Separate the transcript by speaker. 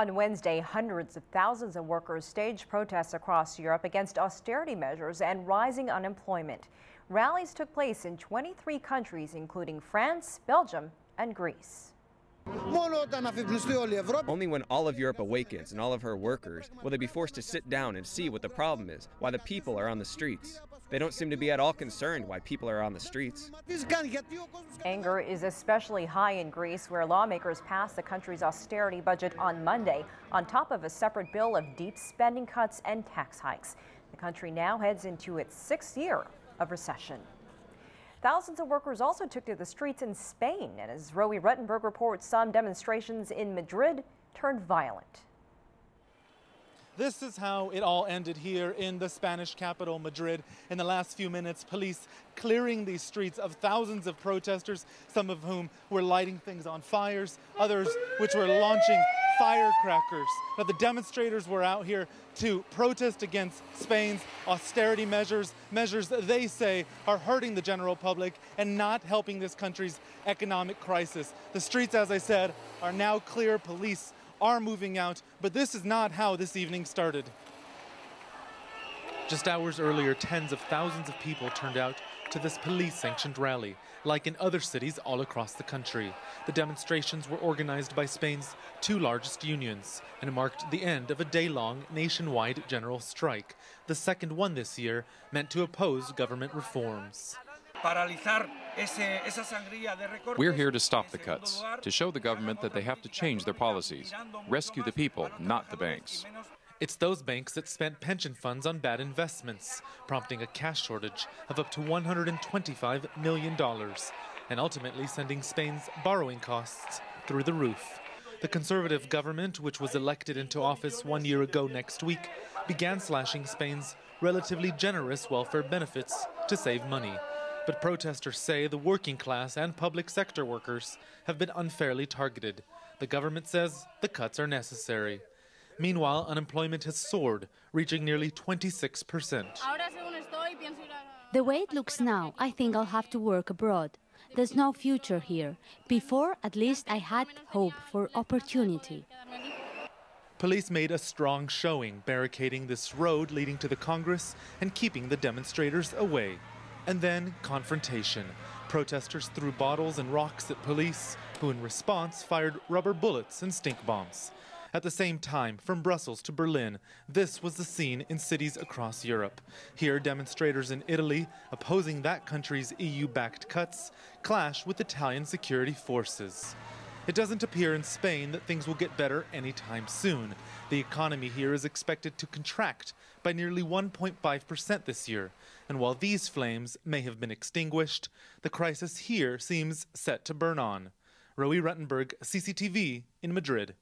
Speaker 1: On Wednesday, hundreds of thousands of workers staged protests across Europe against austerity measures and rising unemployment. Rallies took place in 23 countries, including France, Belgium, and Greece.
Speaker 2: Only when all of Europe awakens and all of her workers will they be forced to sit down and see what the problem is, why the people are on the streets. They don't seem to be at all concerned why people are on the streets.
Speaker 1: Anger is especially high in Greece, where lawmakers passed the country's austerity budget on Monday, on top of a separate bill of deep spending cuts and tax hikes. The country now heads into its 6th year of recession. Thousands of workers also took to the streets in Spain, and as Roe Ruttenberg reports, some demonstrations in Madrid turned violent.
Speaker 3: This is how it all ended here in the Spanish capital, Madrid. In the last few minutes, police clearing these streets of thousands of protesters, some of whom were lighting things on fires, others which were launching firecrackers. Now, the demonstrators were out here to protest against Spain's austerity measures that they say are hurting the general public and not helping this country's economic crisis. The streets, as I said, are now clear. Police are moving out, but this is not how this evening started. Just hours earlier, tens of thousands of people turned out to this police-sanctioned rally, like in other cities all across the country. The demonstrations were organized by Spain's 2 largest unions and marked the end of a day-long nationwide general strike, the second one this year, meant to oppose government reforms.
Speaker 4: We're here to stop the cuts, to show the government that they have to change their policies, rescue the people, not the banks.
Speaker 3: It's those banks that spent pension funds on bad investments, prompting a cash shortage of up to $125 million, and ultimately sending Spain's borrowing costs through the roof. The conservative government, which was elected into office 1 year ago next week, began slashing Spain's relatively generous welfare benefits to save money. But protesters say the working class and public sector workers have been unfairly targeted. The government says the cuts are necessary. Meanwhile, unemployment has soared, reaching nearly 26%.
Speaker 5: The way it looks now, I think I'll have to work abroad. There's no future here. Before, at least, I had hope for opportunity.
Speaker 3: Police made a strong showing, barricading this road leading to the Congress and keeping the demonstrators away. And then confrontation. Protesters threw bottles and rocks at police, who in response fired rubber bullets and stink bombs. At the same time, from Brussels to Berlin, this was the scene in cities across Europe. Here, demonstrators in Italy, opposing that country's EU-backed cuts, clash with Italian security forces. It doesn't appear in Spain that things will get better anytime soon. The economy here is expected to contract by nearly 1.5% this year. And while these flames may have been extinguished, the crisis here seems set to burn on. Roe Ruttenberg, CCTV in Madrid.